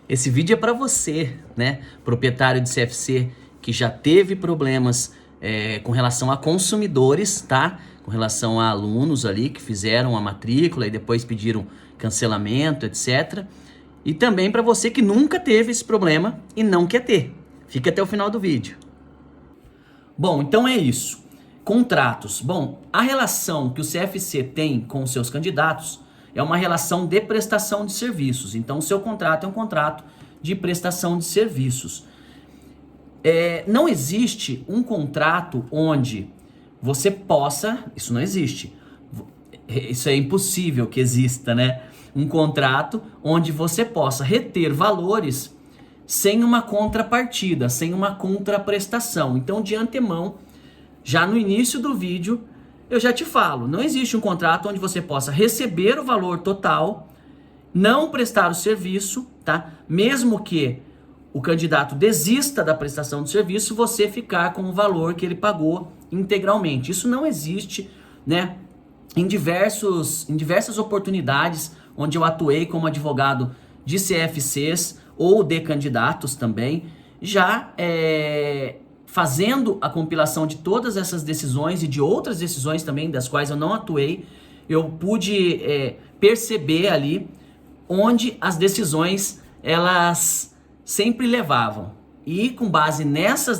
Esse vídeo é para você, né, proprietário de CFC que já teve problemas com relação a consumidores, tá? Com relação a alunos ali que fizeram a matrícula e depois pediram cancelamento, etc. E também para você que nunca teve esse problema e não quer ter. Fica até o final do vídeo. Bom, então é isso. Contratos. Bom, a relação que o CFC tem com os seus candidatos é uma relação de prestação de serviços. Então, o seu contrato é um contrato de prestação de serviços. Não existe um contrato onde você possa... Isso não existe. Isso é impossível que exista, né? Um contrato onde você possa reter valores sem uma contrapartida, sem uma contraprestação. Então, de antemão, já no início do vídeo, eu já te falo, não existe um contrato onde você possa receber o valor total, não prestar o serviço, tá? Mesmo que o candidato desista da prestação do serviço, você ficar com o valor que ele pagou integralmente. Isso não existe, né? Em diversas oportunidades onde eu atuei como advogado de CFCs ou de candidatos também, já fazendo a compilação de todas essas decisões e de outras decisões também, das quais eu não atuei, eu pude perceber ali onde as decisões, elas sempre levavam. E com base nessas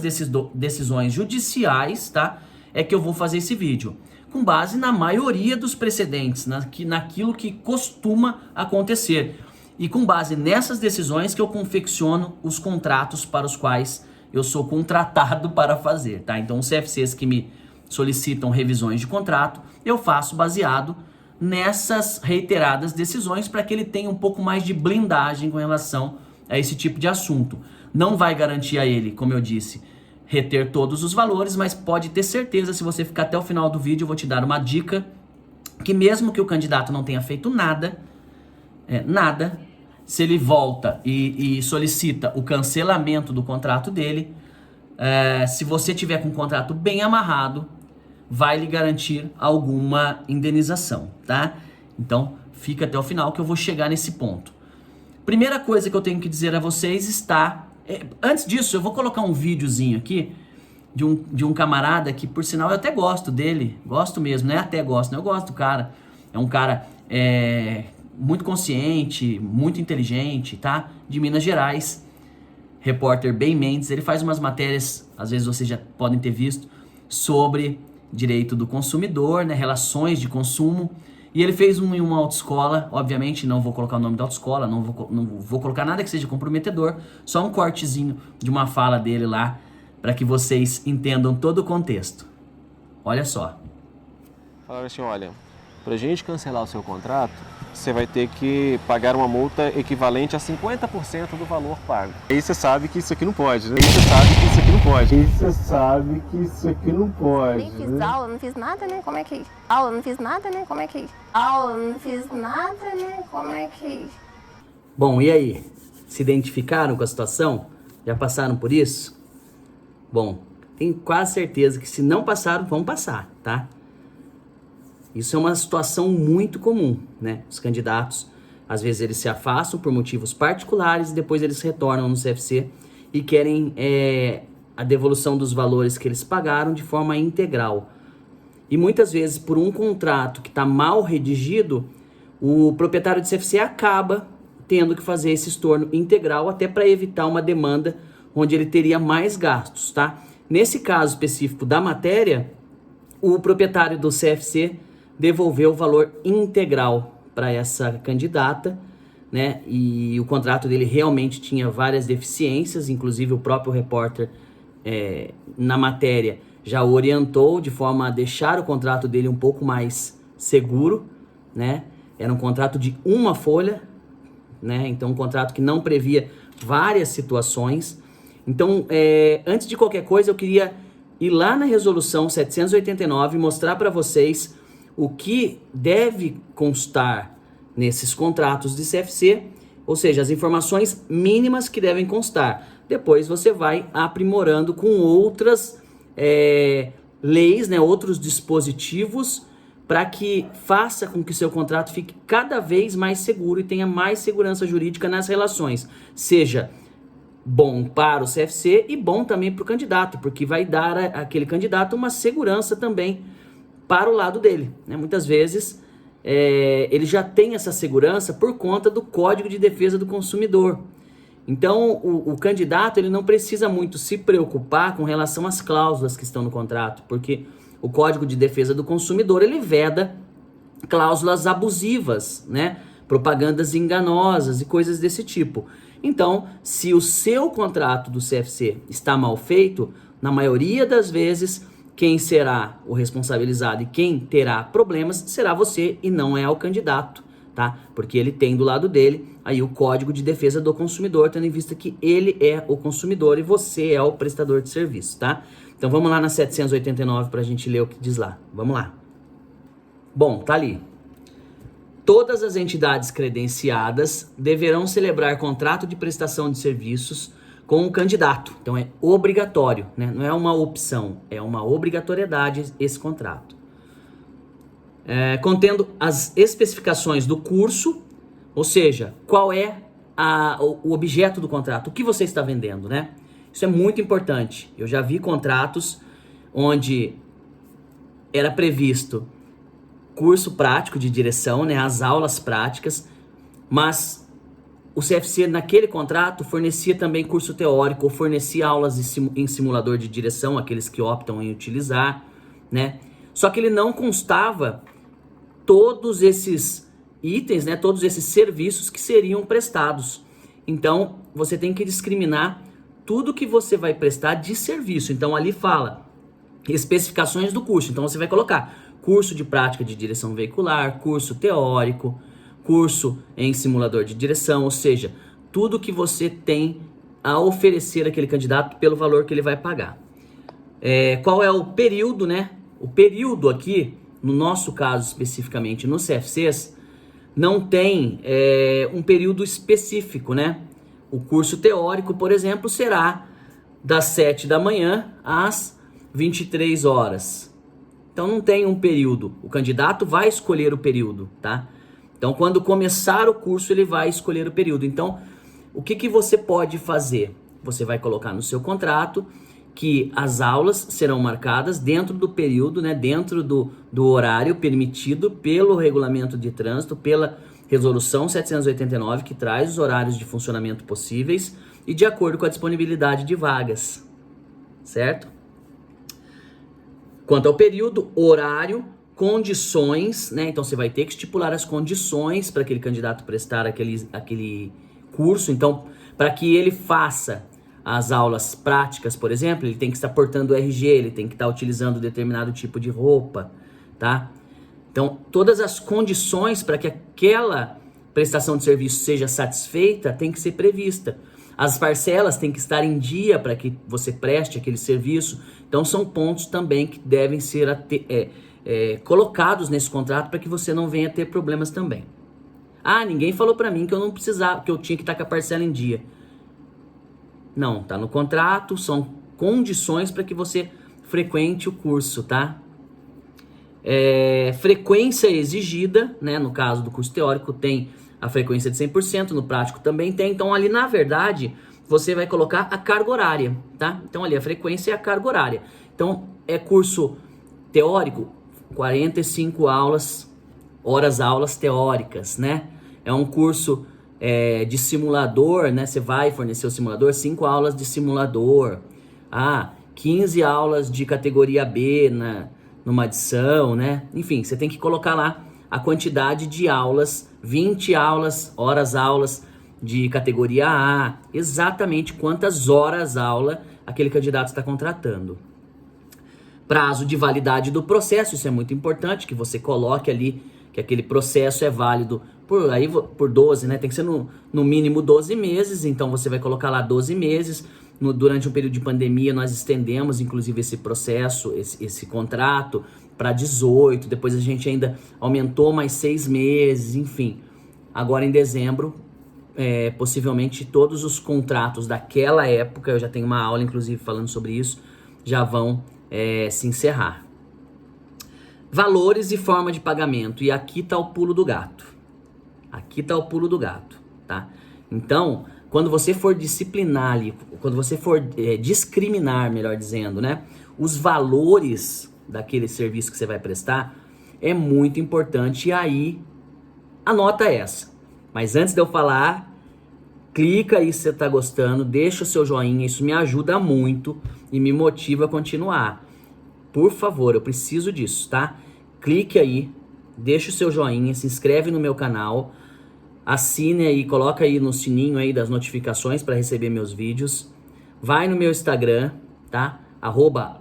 decisões judiciais, tá, é que eu vou fazer esse vídeo. Com base na maioria dos precedentes, naquilo que costuma acontecer. E com base nessas decisões que eu confecciono os contratos para os quais eu sou contratado para fazer, tá? Então, os CFCs que me solicitam revisões de contrato, eu faço baseado nessas reiteradas decisões para que ele tenha um pouco mais de blindagem com relação a esse tipo de assunto. Não vai garantir a ele, como eu disse, reter todos os valores, mas pode ter certeza, se você ficar até o final do vídeo, eu vou te dar uma dica, que mesmo que o candidato não tenha feito nada, se ele volta e solicita o cancelamento do contrato dele, se você tiver com o contrato bem amarrado, vai lhe garantir alguma indenização, tá? Então, fica até o final que eu vou chegar nesse ponto. Primeira coisa que eu tenho que dizer a vocês está... antes disso, eu vou colocar um videozinho aqui de um camarada que, por sinal, eu até gosto dele. Gosto mesmo, né? Até gosto, né? Eu gosto do cara. É um cara muito consciente, muito inteligente, tá? De Minas Gerais. Repórter Ben Mendes. Ele faz umas matérias, às vezes vocês já podem ter visto, sobre direito do consumidor, né? Relações de consumo. E ele fez em uma autoescola, obviamente não vou colocar o nome da autoescola, não vou colocar nada que seja comprometedor, só um cortezinho de uma fala dele lá, para que vocês entendam todo o contexto. Olha só. Falaram assim, olha, pra gente cancelar o seu contrato, você vai ter que pagar uma multa equivalente a 50% do valor pago. Aí você sabe que isso aqui não pode, né? Aí você sabe que isso aqui não pode. Aí você sabe que isso aqui não pode. Nem fiz aula, não fiz nada, né? Como é que... Aula, não fiz nada, né? Como é que... Aula, não fiz nada, né? Como é que... Bom, e aí? Se identificaram com a situação? Já passaram por isso? Bom, tenho quase certeza que se não passaram, vão passar, tá? Isso é uma situação muito comum, né? Os candidatos, às vezes eles se afastam por motivos particulares e depois eles retornam no CFC e querem a devolução dos valores que eles pagaram de forma integral. E muitas vezes, por um contrato que está mal redigido, o proprietário de CFC acaba tendo que fazer esse estorno integral até para evitar uma demanda onde ele teria mais gastos, tá? Nesse caso específico da matéria, o proprietário do CFC devolveu o valor integral para essa candidata, né? E o contrato dele realmente tinha várias deficiências, inclusive o próprio repórter na matéria já orientou de forma a deixar o contrato dele um pouco mais seguro, né? Era um contrato de uma folha, né? Então um contrato que não previa várias situações. Então, antes de qualquer coisa, eu queria ir lá na resolução 789 e mostrar para vocês o que deve constar nesses contratos de CFC, ou seja, as informações mínimas que devem constar. Depois você vai aprimorando com outras leis, né, outros dispositivos para que faça com que o seu contrato fique cada vez mais seguro e tenha mais segurança jurídica nas relações. Seja bom para o CFC e bom também para o candidato, porque vai dar àquele candidato uma segurança também para o lado dele, né? Muitas vezes ele já tem essa segurança por conta do Código de Defesa do Consumidor. Então o candidato ele não precisa muito se preocupar com relação às cláusulas que estão no contrato, porque o Código de Defesa do Consumidor ele veda cláusulas abusivas, né? Propagandas enganosas e coisas desse tipo. Então, se o seu contrato do CFC está mal feito, na maioria das vezes, quem será o responsabilizado e quem terá problemas será você e não é o candidato, tá? Porque ele tem do lado dele aí o Código de Defesa do Consumidor, tendo em vista que ele é o consumidor e você é o prestador de serviço, tá? Então vamos lá na 789 para a gente ler o que diz lá. Vamos lá. Bom, tá ali. Todas as entidades credenciadas deverão celebrar contrato de prestação de serviços com o candidato. Então é obrigatório, né? Não é uma opção, é uma obrigatoriedade esse contrato. Contendo as especificações do curso, ou seja, qual é o objeto do contrato, o que você está vendendo, né? Isso é muito importante. Eu já vi contratos onde era previsto curso prático de direção, né, as aulas práticas, mas o CFC naquele contrato fornecia também curso teórico, ou fornecia aulas em simulador de direção, aqueles que optam em utilizar, né? Só que ele não constava todos esses itens, né, todos esses serviços que seriam prestados. Então, você tem que discriminar tudo que você vai prestar de serviço. Então, ali fala especificações do curso. Então, você vai colocar curso de prática de direção veicular, curso teórico, curso em simulador de direção, ou seja, tudo que você tem a oferecer àquele candidato pelo valor que ele vai pagar. Qual é o período, né? O período aqui, no nosso caso especificamente no CFCs, não tem um período específico, né? O curso teórico, por exemplo, será das 7 da manhã às 23 horas. Então não tem um período. O candidato vai escolher o período, tá? Então quando começar o curso ele vai escolher o período. Então o que você pode fazer? Você vai colocar no seu contrato que as aulas serão marcadas dentro do período, né? Dentro do horário permitido pelo regulamento de trânsito, pela resolução 789, que traz os horários de funcionamento possíveis e de acordo com a disponibilidade de vagas, certo? Quanto ao período, horário, condições, né? Então você vai ter que estipular as condições para aquele candidato prestar aquele curso. Então, para que ele faça as aulas práticas, por exemplo, ele tem que estar portando o RG, ele tem que estar utilizando determinado tipo de roupa, tá? Então, todas as condições para que aquela prestação de serviço seja satisfeita tem que ser prevista. As parcelas têm que estar em dia para que você preste aquele serviço. Então, são pontos também que devem ser colocados nesse contrato para que você não venha ter problemas também. Ah, ninguém falou para mim que eu não precisava, que eu tinha que estar com a parcela em dia. Não, tá no contrato, são condições para que você frequente o curso, tá? Frequência exigida, né? No caso do curso teórico tem a frequência de 100%, no prático também tem. Então ali na verdade você vai colocar a carga horária, tá? Então ali a frequência é a carga horária. Então é curso teórico, 45 horas teóricas, né? É um curso de simulador, né? Você vai fornecer o simulador, 5 aulas de simulador, 15 aulas de categoria B numa adição, né? Enfim, você tem que colocar lá a quantidade de aulas, 20 aulas de categoria A, exatamente quantas horas aula aquele candidato está contratando. Prazo de validade do processo, isso é muito importante, que você coloque ali que aquele processo é válido por 12, né? Tem que ser no mínimo 12 meses, então você vai colocar lá 12 meses. Durante um período de pandemia nós estendemos inclusive esse processo, esse contrato para 18, depois a gente ainda aumentou mais 6 meses, enfim. Agora em dezembro, possivelmente todos os contratos daquela época, eu já tenho uma aula inclusive falando sobre isso, já vão se encerrar. Valores e forma de pagamento. E aqui tá o pulo do gato. Aqui tá o pulo do gato, tá? Então, quando você for disciplinar ali, quando você for discriminar, melhor dizendo, né? Os valores daquele serviço que você vai prestar, é muito importante. E aí, anota essa. Mas antes de eu falar, clica aí se você tá gostando, deixa o seu joinha, isso me ajuda muito e me motiva a continuar. Por favor, eu preciso disso, tá? Clique aí, deixa o seu joinha, se inscreve no meu canal, assine aí, coloca aí no sininho aí das notificações para receber meus vídeos. Vai no meu Instagram, tá?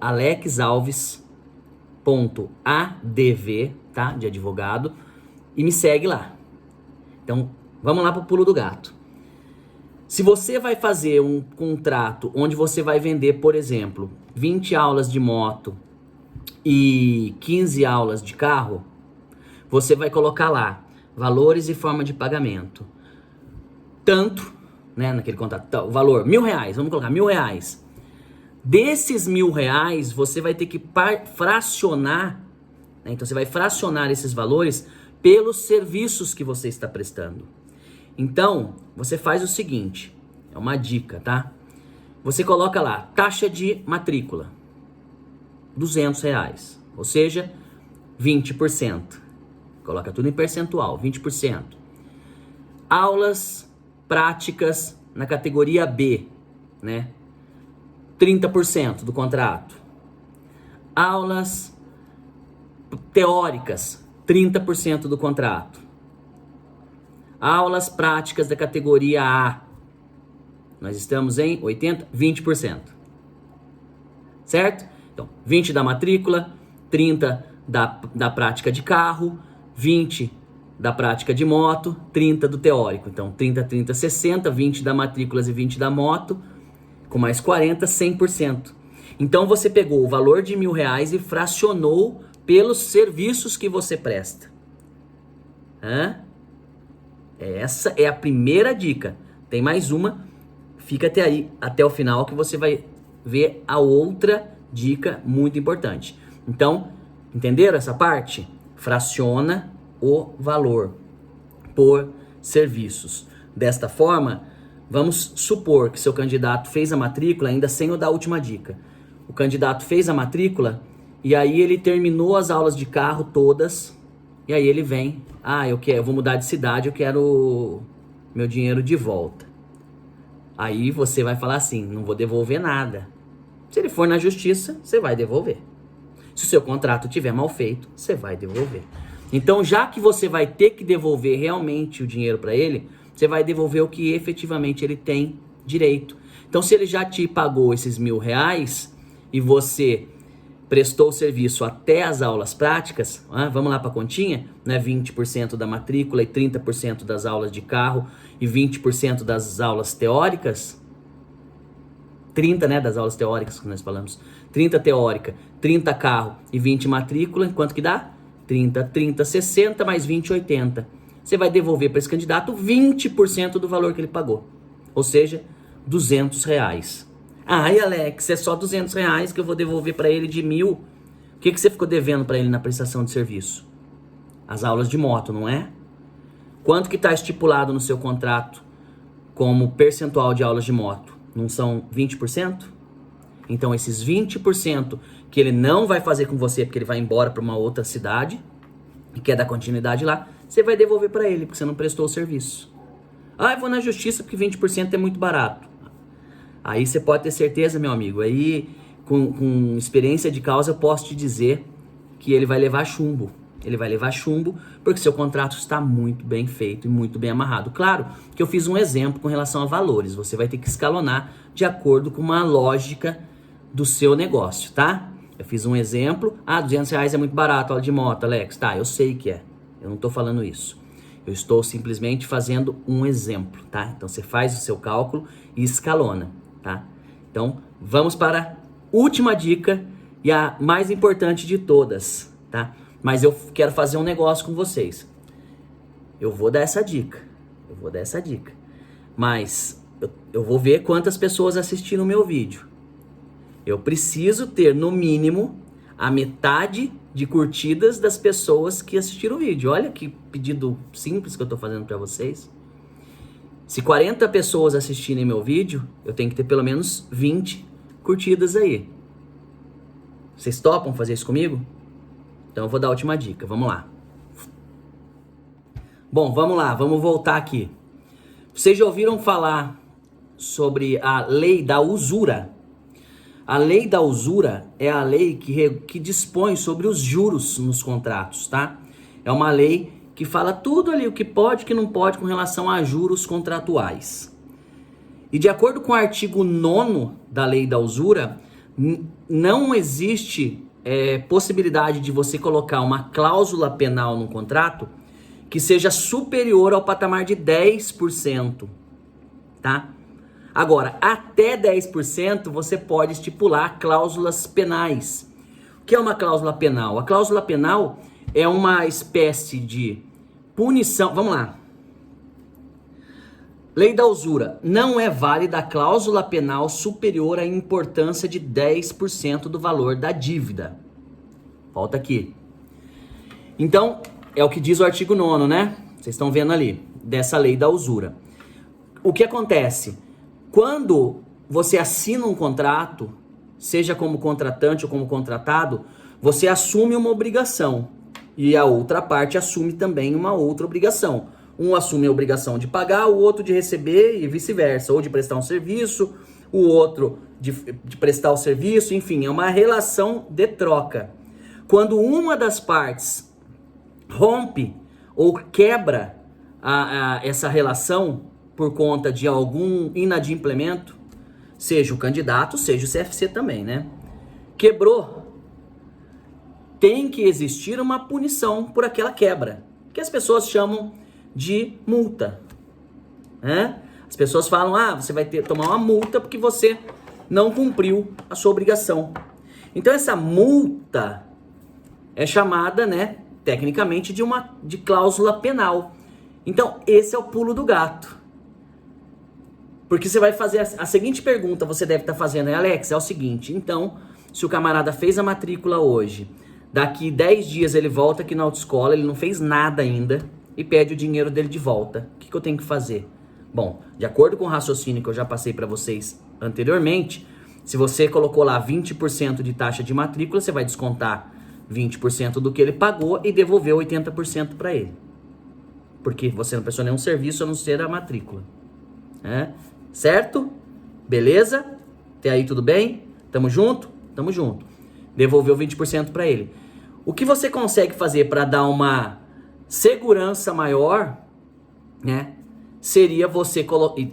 @alexalves.adv, tá? De advogado. E me segue lá. Então, vamos lá pro pulo do gato. Se você vai fazer um contrato onde você vai vender, por exemplo, 20 aulas de moto e 15 aulas de carro, você vai colocar lá valores e forma de pagamento. Tanto, né, naquele contrato, o valor, R$1.000, vamos colocar R$1.000. Desses R$1.000, você vai ter que fracionar, né, então você vai fracionar esses valores pelos serviços que você está prestando. Então, você faz o seguinte, é uma dica, tá? Você coloca lá, taxa de matrícula, R$200, ou seja, 20%. Coloca tudo em percentual, 20%. Aulas práticas na categoria B, né? 30% do contrato. Aulas teóricas, 30% do contrato. Aulas práticas da categoria A, nós estamos em 20%. Certo? Então, 20 da matrícula, 30 da prática de carro, 20 da prática de moto, 30 do teórico. Então, 30, 30, 60, 20 da matrículas e 20 da moto, com mais 40, 100%. Então, você pegou o valor de R$1.000 e fracionou pelos serviços que você presta. Essa é a primeira dica. Tem mais uma. Fica até aí, até o final, que você vai ver a outra dica muito importante. Então, entenderam essa parte? Fraciona o valor por serviços. Desta forma, vamos supor que seu candidato fez a matrícula, ainda sem eu dar a última dica. O candidato fez a matrícula e aí ele terminou as aulas de carro todas. E aí ele vem, eu vou mudar de cidade, eu quero meu dinheiro de volta. Aí você vai falar assim, não vou devolver nada. Se ele for na justiça, você vai devolver. Se o seu contrato tiver mal feito, você vai devolver. Então, já que você vai ter que devolver realmente o dinheiro para ele, você vai devolver o que efetivamente ele tem direito. Então, se ele já te pagou esses R$1.000 e você prestou o serviço até as aulas práticas, vamos lá para a continha, né? 20% da matrícula e 30% das aulas de carro e 20% das aulas teóricas, 30, né, das aulas teóricas que nós falamos, 30 teórica, 30 carro e 20 matrícula, quanto que dá? 30, 30, 60 mais 20, 80. Você vai devolver para esse candidato 20% do valor que ele pagou, ou seja, R$200. Ai, Alex, é só R$200 que eu vou devolver para ele de 1.000. O que você ficou devendo para ele na prestação de serviço? As aulas de moto, não é? Quanto que está estipulado no seu contrato como percentual de aulas de moto? Não são 20%? Então, esses 20% que ele não vai fazer com você porque ele vai embora para uma outra cidade e quer dar continuidade lá, você vai devolver para ele porque você não prestou o serviço. Eu vou na justiça porque 20% é muito barato. Aí você pode ter certeza, meu amigo, aí com experiência de causa eu posso te dizer que ele vai levar chumbo. Ele vai levar chumbo porque seu contrato está muito bem feito e muito bem amarrado. Claro que eu fiz um exemplo com relação a valores. Você vai ter que escalonar de acordo com uma lógica do seu negócio, tá? Eu fiz um exemplo. R$200 é muito barato, aula de moto, Alex. Tá, eu sei que é. Eu não estou falando isso. Eu estou simplesmente fazendo um exemplo, tá? Então você faz o seu cálculo e escalona. Tá? Então, vamos para a última dica e a mais importante de todas, tá? Mas eu quero fazer um negócio com vocês. Eu vou dar essa dica. Mas eu vou ver quantas pessoas assistiram o meu vídeo. Eu preciso ter, no mínimo, a metade de curtidas das pessoas que assistiram o vídeo. Olha que pedido simples que eu tô fazendo para vocês. Se 40 pessoas assistirem meu vídeo, eu tenho que ter pelo menos 20 curtidas aí. Vocês topam fazer isso comigo? Então eu vou dar a última dica, vamos lá. Bom, vamos lá, vamos voltar aqui. Vocês já ouviram falar sobre a lei da usura? A lei da usura é a lei que dispõe sobre os juros nos contratos, tá? É uma lei que fala tudo ali, o que pode e o que não pode com relação a juros contratuais. E de acordo com o artigo 9º da lei da usura, não existe possibilidade de você colocar uma cláusula penal no contrato que seja superior ao patamar de 10%, tá? Agora, até 10% você pode estipular cláusulas penais. O que é uma cláusula penal? A cláusula penal é uma espécie de punição. Vamos lá. Lei da usura. Não é válida a cláusula penal superior à importância de 10% do valor da dívida. Volta aqui. Então, é o que diz o artigo 9º, né? Vocês estão vendo ali, dessa lei da usura. O que acontece? Quando você assina um contrato, seja como contratante ou como contratado, você assume uma obrigação e a outra parte assume também uma outra obrigação. Um assume a obrigação de pagar, o outro de receber e vice-versa, ou de prestar um serviço, o outro de prestar o serviço, enfim, é uma relação de troca. Quando uma das partes rompe ou quebra essa relação por conta de algum inadimplemento, seja o candidato, seja o CFC também, né? Quebrou, tem que existir uma punição por aquela quebra, que as pessoas chamam de multa, né? As pessoas falam, você vai tomar uma multa porque você não cumpriu a sua obrigação. Então essa multa é chamada, né, tecnicamente de cláusula penal. Então esse é o pulo do gato. Porque você vai fazer a seguinte pergunta, você deve estar fazendo, Alex, é o seguinte, então, se o camarada fez a matrícula hoje, daqui 10 dias ele volta aqui na autoescola, ele não fez nada ainda e pede o dinheiro dele de volta. O que eu tenho que fazer? Bom, de acordo com o raciocínio que eu já passei para vocês anteriormente, se você colocou lá 20% de taxa de matrícula, você vai descontar 20% do que ele pagou e devolver 80% para ele. Porque você não prestou nenhum serviço a não ser a matrícula. Certo? Beleza? Até aí tudo bem? Tamo junto? Tamo junto. Devolveu 20% para ele. O que você consegue fazer para dar uma segurança maior, né? Seria você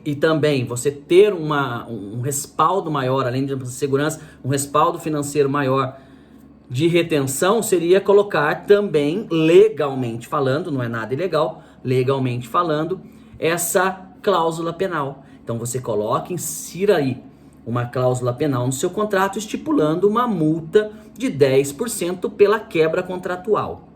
e também você ter um respaldo maior, além de segurança, um respaldo financeiro maior de retenção, seria colocar também, legalmente falando, não é nada ilegal, legalmente falando, essa cláusula penal. Então você coloca, insira aí uma cláusula penal no seu contrato, estipulando uma multa de 10% pela quebra contratual.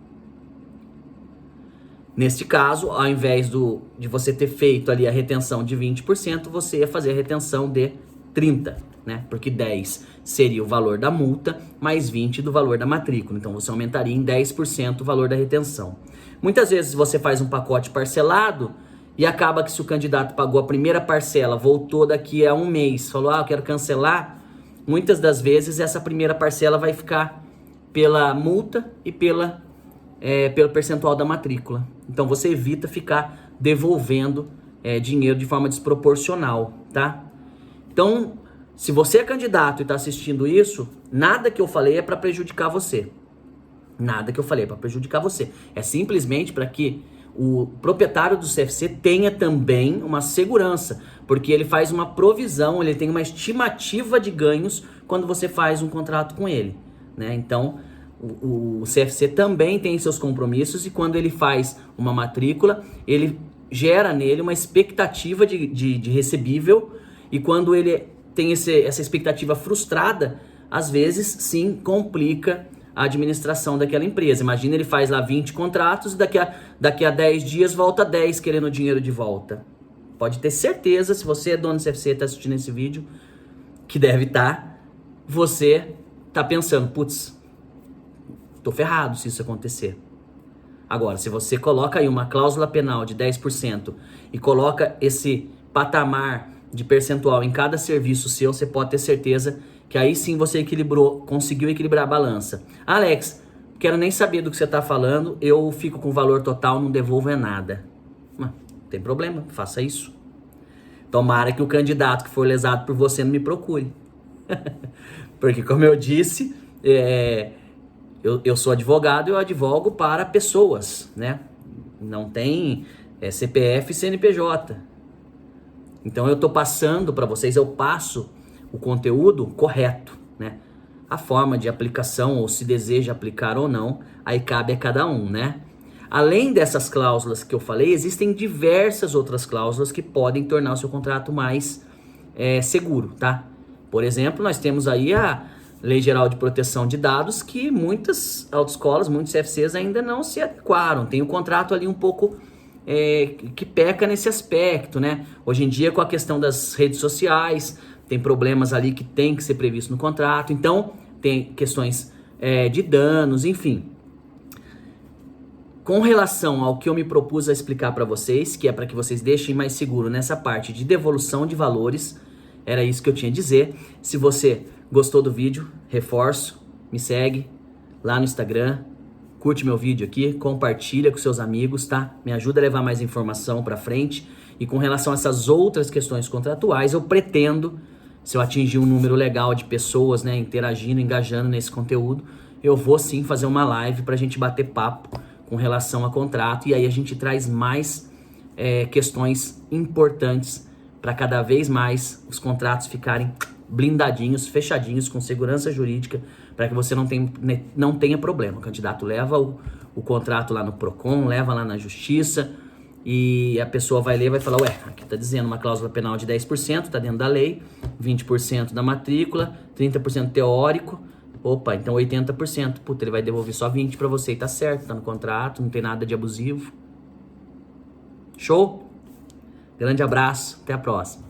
Neste caso, ao invés de você ter feito ali a retenção de 20%, você ia fazer a retenção de 30%, né? Porque 10 seria o valor da multa, mais 20 do valor da matrícula. Então você aumentaria em 10% o valor da retenção. Muitas vezes você faz um pacote parcelado e acaba que se o candidato pagou a primeira parcela, voltou daqui a um mês, falou, eu quero cancelar, muitas das vezes essa primeira parcela vai ficar pela multa e pelo percentual da matrícula. Então você evita ficar devolvendo dinheiro de forma desproporcional, tá? Então, se você é candidato e está assistindo isso, nada que eu falei é para prejudicar você. Nada que eu falei é para prejudicar você. É simplesmente para que o proprietário do CFC tenha também uma segurança, porque ele faz uma provisão, ele tem uma estimativa de ganhos quando você faz um contrato com ele, né? Então, o CFC também tem seus compromissos e quando ele faz uma matrícula, ele gera nele uma expectativa de recebível e quando ele tem essa expectativa frustrada, às vezes sim complica a administração daquela empresa. Imagina, ele faz lá 20 contratos e daqui a 10 dias volta 10 querendo dinheiro de volta. Pode ter certeza, se você é dono do CFC e está assistindo esse vídeo, que deve estar, você está pensando, putz, tô ferrado se isso acontecer. Agora, se você coloca aí uma cláusula penal de 10% e coloca esse patamar de percentual em cada serviço seu, você pode ter certeza que aí sim você conseguiu equilibrar a balança. Alex, quero nem saber do que você está falando, eu fico com o valor total, não devolvo nada. Não tem problema, faça isso. Tomara que o candidato que for lesado por você não me procure. Porque, como eu disse, eu sou advogado e eu advogo para pessoas, né? Não tem CPF e CNPJ. Então eu estou passando para vocês, eu passo o conteúdo correto, né? A forma de aplicação, ou se deseja aplicar ou não, aí cabe a cada um, né? Além dessas cláusulas que eu falei, existem diversas outras cláusulas que podem tornar o seu contrato mais seguro, tá? Por exemplo, nós temos aí a Lei Geral de Proteção de Dados, que muitas autoescolas, muitos CFCs ainda não se adequaram. Tem um contrato ali um pouco que peca nesse aspecto, né? Hoje em dia, com a questão das redes sociais, tem problemas ali que tem que ser previsto no contrato. Então, tem questões de danos, enfim. Com relação ao que eu me propus a explicar para vocês, que é para que vocês deixem mais seguro nessa parte de devolução de valores, era isso que eu tinha a dizer. Se você gostou do vídeo, reforço, me segue lá no Instagram, curte meu vídeo aqui, compartilha com seus amigos, tá? Me ajuda a levar mais informação para frente. E com relação a essas outras questões contratuais, eu pretendo, se eu atingir um número legal de pessoas, né, interagindo, engajando nesse conteúdo, eu vou sim fazer uma live pra gente bater papo com relação a contrato, e aí a gente traz mais questões importantes para cada vez mais os contratos ficarem blindadinhos, fechadinhos, com segurança jurídica, para que você não tenha problema. O candidato leva o contrato lá no Procon, leva lá na Justiça, e a pessoa vai ler e vai falar, ué, aqui tá dizendo uma cláusula penal de 10%, tá dentro da lei, 20% da matrícula, 30% teórico, opa, então 80%, puta, ele vai devolver só 20% pra você e tá certo, tá no contrato, não tem nada de abusivo. Show? Grande abraço, até a próxima.